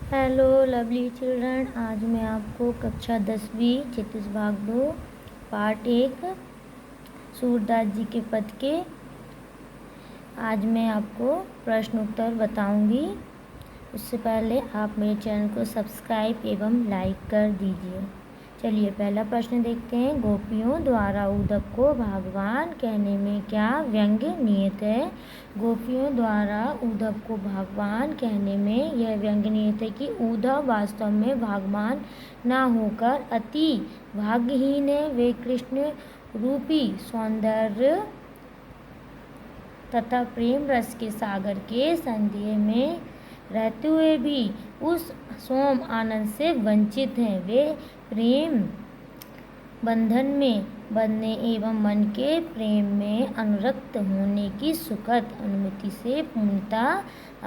Hello lovely children, आज मैं आपको कक्षा 10वीं चेतस भाग 2 पार्ट 1 सूरदास जी के पद के आज मैं आपको प्रश्न उत्तर बताऊंगी। उससे पहले आप मेरे चैनल को सब्सक्राइब एवं लाइक कर दीजिए। चलिए पहला प्रश्न देखते हैं। गोपियों द्वारा उद्धव को भगवान कहने में क्या व्यंग्य नियत है? गोपियों द्वारा उद्धव को भगवान कहने में यह व्यंग्य नियत है कि उद्धव वास्तव में भगवान ना होकर अति भाग्यहीन है। वे कृष्ण रूपी सौंदर्य तथा प्रेम रस के सागर के संदेह में रहते हुए भी उस सोम आनंद से वंचित हैं। वे प्रेम बंधन में बंधने एवं मन के प्रेम में अनुरक्त होने की सुखद अनुमति से पूर्णतः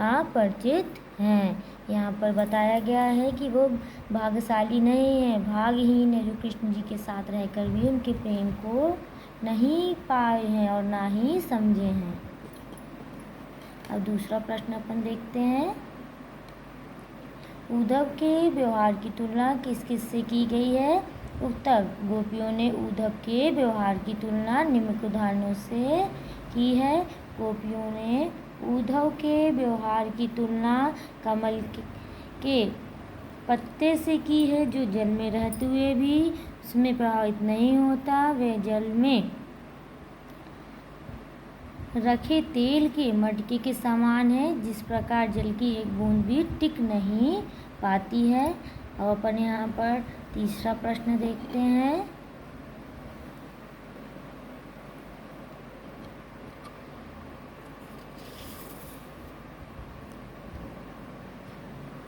अपरिचित हैं। यहाँ पर बताया गया है कि वो भाग्यशाली नहीं है, भाग्यहीन है, जो कृष्ण जी के साथ रहकर भी उनके प्रेम को नहीं पाए हैं और ना ही समझे हैं। अब दूसरा प्रश्न अपन देखते हैं। उद्धव के व्यवहार की तुलना किस किस से की गई है? उत्तर, गोपियों ने उद्धव के व्यवहार की तुलना निम्नलिखित उदाहरणों से की है। गोपियों ने उद्धव के व्यवहार की तुलना कमल के पत्ते से की है, जो जल में रहते हुए भी उसमें प्रभावित नहीं होता। वे जल में रखे तेल के मटके के समान है, जिस प्रकार जल की एक बूंद भी टिक नहीं पाती है। अब अपन यहाँ पर तीसरा प्रश्न देखते हैं।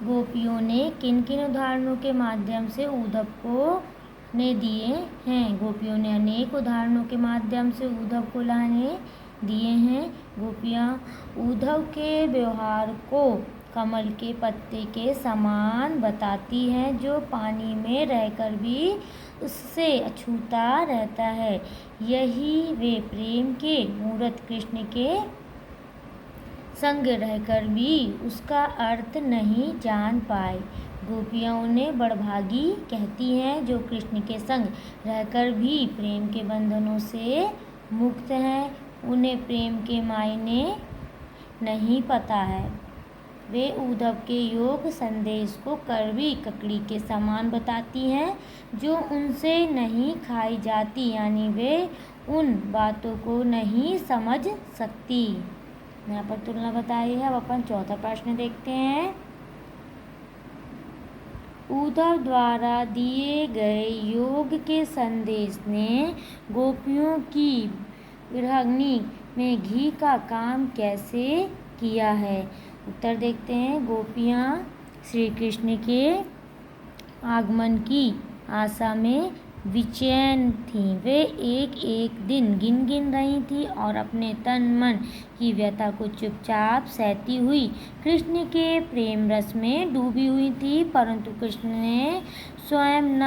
गोपियों ने किन किन उदाहरणों के माध्यम से उद्धव को ने दिए हैं? गोपियों ने अनेक उदाहरणों के माध्यम से उद्धव को लाने दिए हैं। गोपियाँ उद्धव के व्यवहार को कमल के पत्ते के समान बताती हैं, जो पानी में रहकर भी उससे अछूता रहता है। यही वे प्रेम के मूर्त कृष्ण के संग रहकर भी उसका अर्थ नहीं जान पाए। गोपियाँ उन्हें बड़भागी कहती हैं, जो कृष्ण के संग रहकर भी प्रेम के बंधनों से मुक्त हैं। उन्हें प्रेम के मायने नहीं पता है। वे उद्धव के योग संदेश को कड़वी ककड़ी के समान बताती हैं, जो उनसे नहीं खाई जाती, यानी वे उन बातों को नहीं समझ सकती। यहाँ पर तुलना बताई है। अब अपन चौथा प्रश्न देखते हैं। उद्धव द्वारा दिए गए योग के संदेश ने गोपियों की विरहाग्नि में घी का काम कैसे किया है? उत्तर देखते हैं। गोपियाँ श्री कृष्ण के आगमन की आशा में विचैन थीं। वे एक एक दिन गिन गिन रही थीं और अपने तन मन की व्यथा को चुपचाप सहती हुई कृष्ण के प्रेम रस में डूबी हुई थी। परंतु कृष्ण ने स्वयं न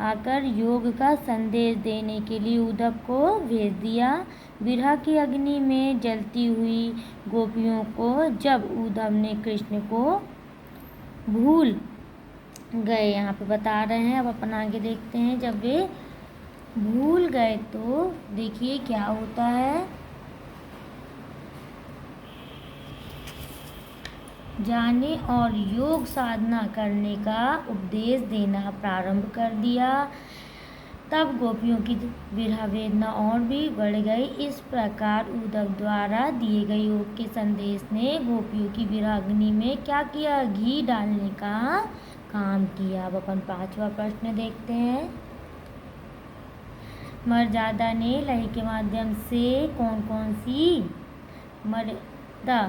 आकर योग का संदेश देने के लिए उद्धव को भेज दिया। विरह की अग्नि में जलती हुई गोपियों को जब उद्धव ने कृष्ण को भूल गए, यहाँ पे बता रहे हैं। अब अपन आगे देखते हैं। जब वे भूल गए तो देखिए क्या होता है। जाने और योग साधना करने का उपदेश देना प्रारंभ कर दिया। तब गोपियों की विरह वेदना और भी बढ़ गई। इस प्रकार उद्धव द्वारा दिए गए योग के संदेश ने गोपियों की विरहाग्नि में क्या किया? घी डालने का काम किया। अब अपन पांचवा प्रश्न देखते हैं। मर्यादा ने लय के माध्यम से कौन कौन सी मर्यादा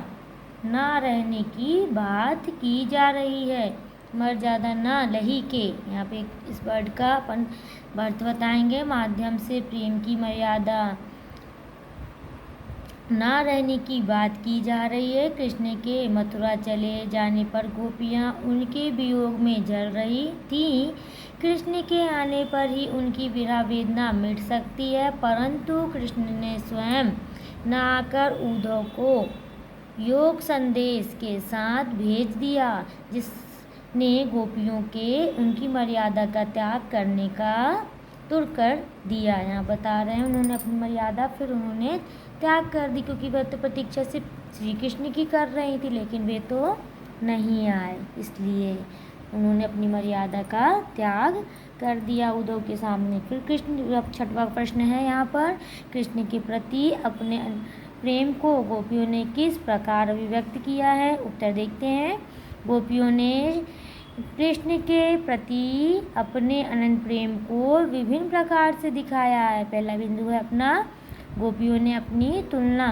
न रहने की बात की जा रही है? मर्यादा न लही के, यहाँ पे इस वर्ड का अपन अर्थ बताएंगे। माध्यम से प्रेम की मर्यादा ना रहने की बात की जा रही है। कृष्ण के मथुरा चले जाने पर गोपियाँ उनके वियोग में जल रही थीं। कृष्ण के आने पर ही उनकी विरह वेदना मिट सकती है, परंतु कृष्ण ने स्वयं न आकर उद्धव को योग संदेश के साथ भेज दिया, ने गोपियों के उनकी मर्यादा का त्याग करने का तुर कर दिया। यहाँ बता रहे हैं उन्होंने अपनी मर्यादा फिर उन्होंने त्याग कर दी, क्योंकि वह तो प्रतीक्षा सिर्फ श्री कृष्ण की कर रही थी, लेकिन वे तो नहीं आए, इसलिए उन्होंने अपनी मर्यादा का त्याग कर दिया उद्धव के सामने। फिर कृष्ण, छठवां प्रश्न है यहाँ पर, कृष्ण के प्रति अपने प्रेम को गोपियों ने किस प्रकार अभिव्यक्त किया है। उत्तर देखते हैं। गोपियों ने कृष्ण के प्रति अपने अनंत प्रेम को विभिन्न प्रकार से दिखाया है। पहला बिंदु है अपना, गोपियों ने अपनी तुलना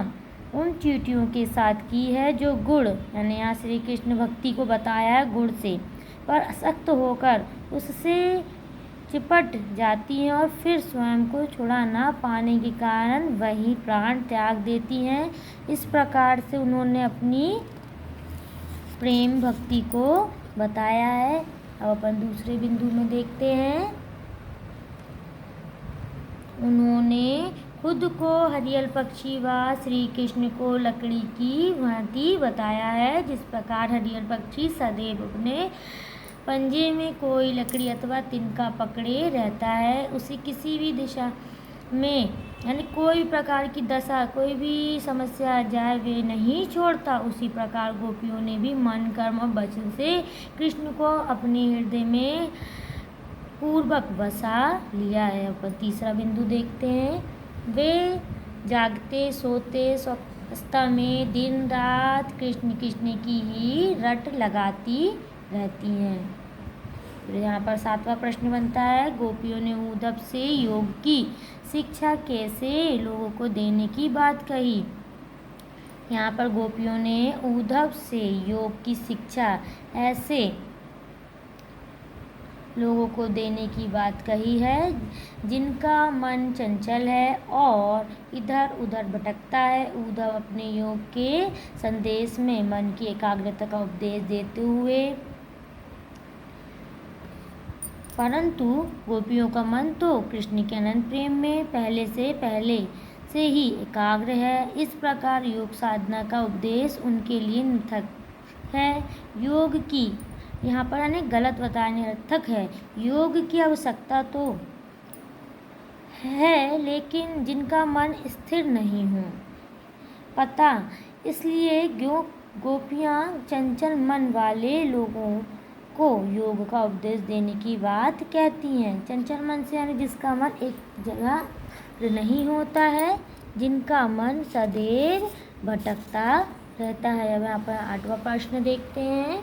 उन चींटियों के साथ की है जो गुड़, यानी यहाँ श्री कृष्ण भक्ति को बताया है गुड़ से, पर असक्त होकर उससे चिपट जाती हैं और फिर स्वयं को छुड़ा ना पाने के कारण वही प्राण त्याग देती हैं। इस प्रकार से उन्होंने अपनी प्रेम भक्ति को बताया है। अब अपन दूसरे बिंदु में देखते हैं। उन्होंने खुद को हरियल पक्षी व श्री कृष्ण को लकड़ी की भांति बताया है। जिस प्रकार हरियल पक्षी सदैव अपने पंजे में कोई लकड़ी अथवा तिनका पकड़े रहता है, उसे किसी भी दिशा में, यानी कोई प्रकार की दशा, कोई भी समस्या आ जाए वे नहीं छोड़ता, उसी प्रकार गोपियों ने भी मन, कर्म और वचन से कृष्ण को अपने हृदय में पूर्वक बसा लिया है। अपन तीसरा बिंदु देखते हैं। वे जागते सोते स्वस्थता में दिन रात कृष्ण कृष्ण की ही रट लगाती रहती हैं। फिर यहाँ पर सातवां प्रश्न बनता है, गोपियों ने उद्धव से योग की शिक्षा कैसे लोगों को देने की बात कही। यहाँ पर गोपियों ने उद्धव से योग की शिक्षा ऐसे लोगों को देने की बात कही है जिनका मन चंचल है और इधर उधर भटकता है। उद्धव अपने योग के संदेश में मन की एकाग्रता का उपदेश देते हुए, परंतु गोपियों का मन तो कृष्ण के अनंत प्रेम में पहले से ही एकाग्र है। इस प्रकार योग साधना का उपदेश उनके लिए निरर्थक है। योग की, यहाँ पर यानी गलत बताया, निरर्थक है। योग की आवश्यकता तो है, लेकिन जिनका मन स्थिर नहीं हो पता, इसलिए गोपियाँ चंचल मन वाले लोगों को योग का उपदेश देने की बात कहती हैं। चंचल मन से यानी जिसका मन एक जगह नहीं होता है, जिनका मन सदैव भटकता रहता है। अब यहाँ पर आठवां प्रश्न देखते हैं।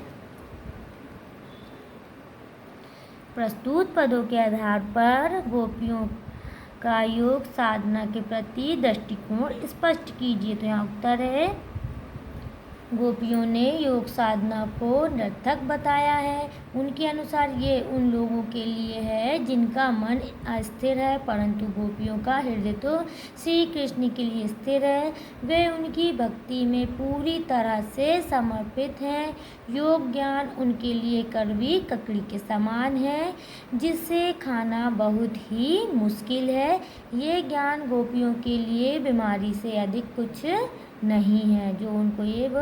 प्रस्तुत पदों के आधार पर गोपियों का योग साधना के प्रति दृष्टिकोण स्पष्ट कीजिए। तो यहाँ उत्तर है, गोपियों ने योग साधना को निरर्थक बताया है। उनके अनुसार ये उन लोगों के लिए है जिनका मन अस्थिर है, परंतु गोपियों का हृदय तो श्री कृष्ण के लिए स्थिर है। वे उनकी भक्ति में पूरी तरह से समर्पित हैं। योग ज्ञान उनके लिए कड़वी ककड़ी के समान है, जिसे खाना बहुत ही मुश्किल है। ये ज्ञान गोपियों के लिए बीमारी से अधिक कुछ नहीं है। जो उनको ये वो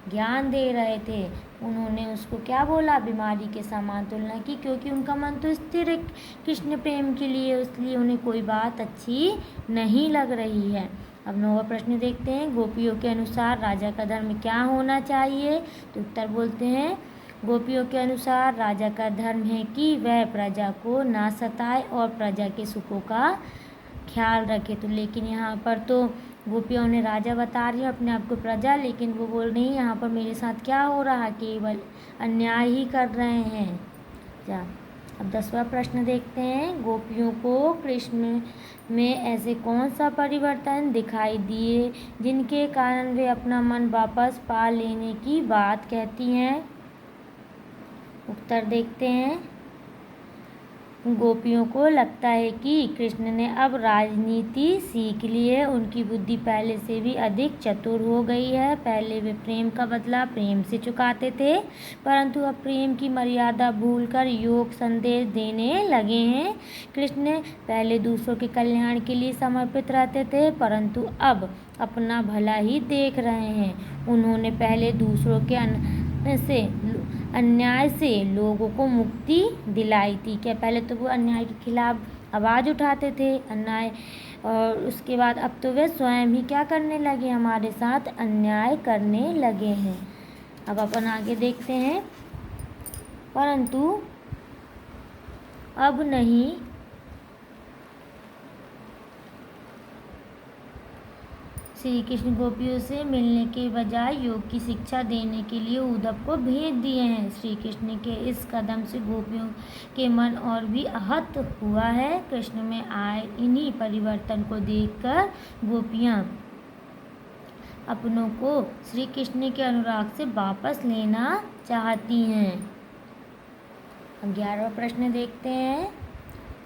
ज्ञान दे रहे थे, उन्होंने उसको क्या बोला, बीमारी के समान तुलना की, क्योंकि उनका मन तो स्थिर है कृष्ण प्रेम के लिए, इसलिए उन्हें कोई बात अच्छी नहीं लग रही है। अब नौवां प्रश्न देखते हैं। गोपियों के अनुसार राजा का धर्म क्या होना चाहिए। तो उत्तर बोलते हैं, गोपियों के अनुसार राजा का धर्म है कि वह प्रजा को ना सताए और प्रजा के सुखों का ख्याल रखे। तो लेकिन यहाँ पर तो गोपियाँ उन्हें राजा बता रही है, अपने आप को प्रजा, लेकिन वो बोल रही है यहाँ पर मेरे साथ क्या हो रहा है, केवल अन्याय ही कर रहे हैं। जा अब 10वां प्रश्न देखते हैं। गोपियों को कृष्ण में ऐसे कौन सा परिवर्तन दिखाई दिए जिनके कारण वे अपना मन वापस पा लेने की बात कहती हैं। उत्तर देखते हैं। गोपियों को लगता है कि कृष्ण ने अब राजनीति सीख ली है। उनकी बुद्धि पहले से भी अधिक चतुर हो गई है। पहले वे प्रेम का बदला प्रेम से चुकाते थे, परंतु अब प्रेम की मर्यादा भूलकर योग संदेश देने लगे हैं। कृष्ण पहले दूसरों के कल्याण के लिए समर्पित रहते थे, परंतु अब अपना भला ही देख रहे हैं। उन्होंने पहले दूसरों के अन्याय से लोगों को मुक्ति दिलाई थी। क्या पहले तो वो अन्याय के खिलाफ आवाज़ उठाते थे, अन्याय, और उसके बाद अब तो वे स्वयं ही क्या करने लगे, हमारे साथ अन्याय करने लगे हैं। अब अपन आगे देखते हैं। परंतु अब नहीं, श्री कृष्ण गोपियों से मिलने के बजाय योग की शिक्षा देने के लिए उद्धव को भेज दिए हैं। श्री कृष्ण के इस कदम से गोपियों के मन और भी आहत हुआ है। कृष्ण में आए इन्हीं परिवर्तन को देखकर गोपियाँ अपनों को श्री कृष्ण के अनुराग से वापस लेना चाहती हैं। अब 11वां प्रश्न देखते हैं।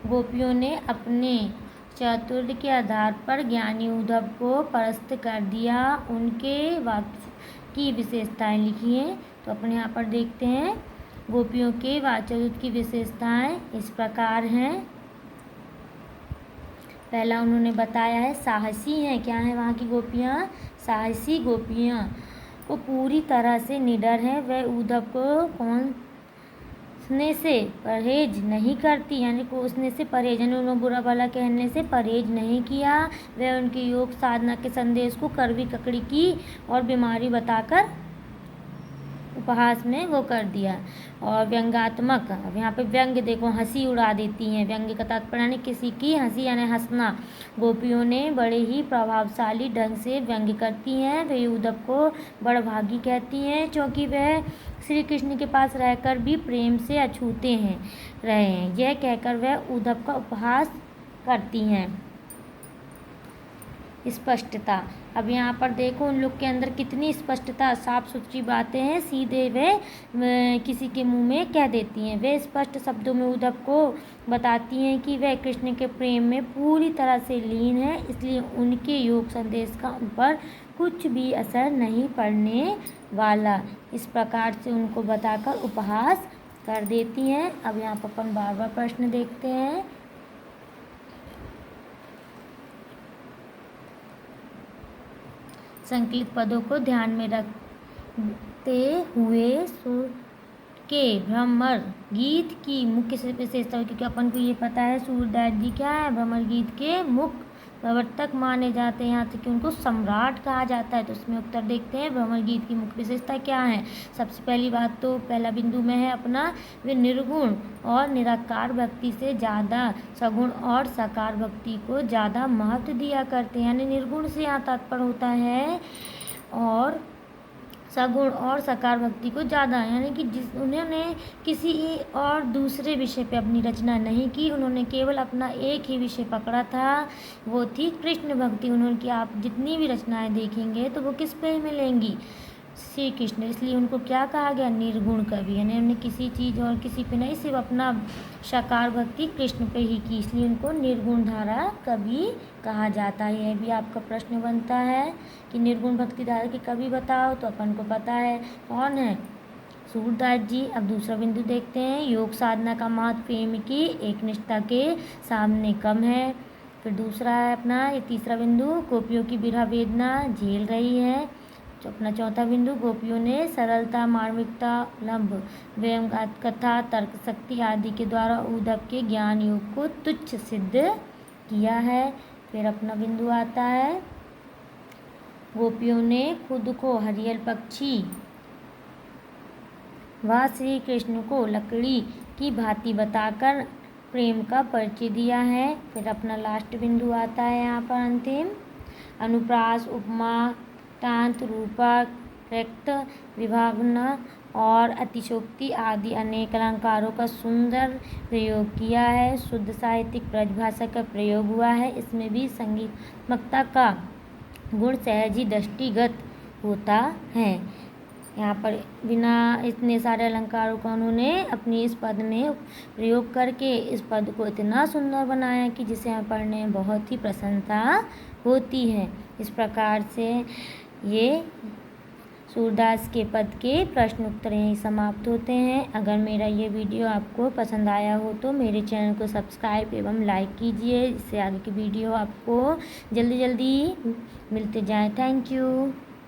गोपियों ने अपने चातुर्य के आधार पर ज्ञानी उद्धव को परास्त कर दिया। उनके वाक्य की विशेषताएं लिखी हैं। तो अपने यहाँ पर देखते हैं। गोपियों के वाक्चातुर्य की विशेषताएं इस प्रकार हैं। पहला उन्होंने बताया है साहसी हैं। क्या है वहाँ की गोपियाँ? साहसी गोपियाँ को पूरी तरह से निडर है। वह उद्धव को कोसने से परहेज नहीं करती, यानी कोसने से परहेज, यानी उन्होंने बुरा भला कहने से परहेज नहीं किया। वह उनकी योग साधना के संदेश को कड़वी ककड़ी की और बीमारी बताकर उपहास में वो कर दिया। और व्यंग्यात्मक, अब यहाँ पे व्यंग्य देखो, हंसी उड़ा देती हैं। व्यंग्य का तात्पर्य यानी किसी की हंसी, यानी हंसना। गोपियों ने बड़े ही प्रभावशाली ढंग से व्यंग्य करती हैं। वे उद्धव को बड़भागी कहती हैं, क्योंकि वह श्री कृष्ण के पास रहकर भी प्रेम से अछूते रहे हैं। यह कहकर वह उद्धव का उपहास करती हैं। स्पष्टता, अब यहाँ पर देखो उन लोग के अंदर कितनी स्पष्टता, साफ सुथरी बातें हैं, सीधे वे किसी के मुंह में कह देती हैं। वे स्पष्ट शब्दों में उद्धव को बताती हैं कि वह कृष्ण के प्रेम में पूरी तरह से लीन है, इसलिए उनके योग संदेश का उन पर कुछ भी असर नहीं पड़ने वाला। इस प्रकार से उनको बताकर उपहास कर देती हैं। अब यहाँ पर अपन 12वां प्रश्न देखते हैं। संकलित पदों को ध्यान में रखते हुए सुर के भ्रमर गीत की मुख्य विशेषता, क्योंकि अपन को ये पता है सूरदास जी क्या है, भ्रमर गीत के मुख्य प्रवर्तक माने जाते हैं, यहाँ तक कि उनको सम्राट कहा जाता है। तो उसमें उत्तर देखते हैं, भ्रमर गीत की मुख्य विशेषता क्या है। सबसे पहली बात तो पहला बिंदु में है अपना, वे निर्गुण और निराकार भक्ति से ज़्यादा सगुण और साकार भक्ति को ज़्यादा महत्व दिया करते हैं। यानी निर्गुण से यहाँ तात्पर्य होता है और सगुण और साकार भक्ति को ज़्यादा, यानी कि उन्होंने किसी और दूसरे विषय पे अपनी रचना नहीं की, उन्होंने केवल अपना एक ही विषय पकड़ा था, वो थी कृष्ण भक्ति। उन्होंने की आप जितनी भी रचनाएं देखेंगे तो वो किस पे मिलेंगी, श्री कृष्ण। इसलिए उनको क्या कहा गया, निर्गुण कवि, यानी उन्होंने किसी चीज़ और किसी पे नहीं, सिर्फ अपना साकार भक्ति कृष्ण पे ही की, इसलिए उनको निर्गुण धारा कवि कहा जाता है। यह भी आपका प्रश्न बनता है कि निर्गुण भक्ति धारा के कवि बताओ, तो अपन को पता है कौन है, सूरदास जी। अब दूसरा बिंदु देखते हैं, योग साधना का महत्व प्रेम की एक निष्ठा के सामने कम है। फिर दूसरा है अपना ये तीसरा बिंदु, गोपियों की विरह वेदना झेल रही है। तो अपना चौथा बिंदु, गोपियों ने सरलता, मार्मिकता, लंब, व्यंग, कथा, तर्क शक्ति आदि के द्वारा उद्धव के ज्ञान योग को तुच्छ सिद्ध किया है। फिर अपना बिंदु आता है, गोपियों ने खुद को हरियल पक्षी व श्री कृष्ण को लकड़ी की भांति बताकर प्रेम का परिचय दिया है। फिर अपना लास्ट बिंदु आता है यहाँ पर अंतिम, अनुप्रास, उपमा, तांत, रूपक, रक्त, विभावना और अतिशोक्ति आदि अनेक अलंकारों का सुंदर प्रयोग किया है। शुद्ध साहित्यिक परिभाषा का प्रयोग हुआ है। इसमें भी संगीतात्मकता का गुण सहज ही दृष्टिगत होता है। यहाँ पर बिना इतने सारे अलंकारों का उन्होंने अपनी इस पद में प्रयोग करके इस पद को इतना सुंदर बनाया कि जिसे हमें पढ़ने में बहुत ही प्रसन्नता होती है। इस प्रकार से ये सूरदास के पद के प्रश्न उत्तर यहीं समाप्त होते हैं। अगर मेरा ये वीडियो आपको पसंद आया हो तो मेरे चैनल को सब्सक्राइब एवं लाइक कीजिए, इससे आगे की वीडियो आपको जल्दी जल्दी मिलते जाए। Thank you.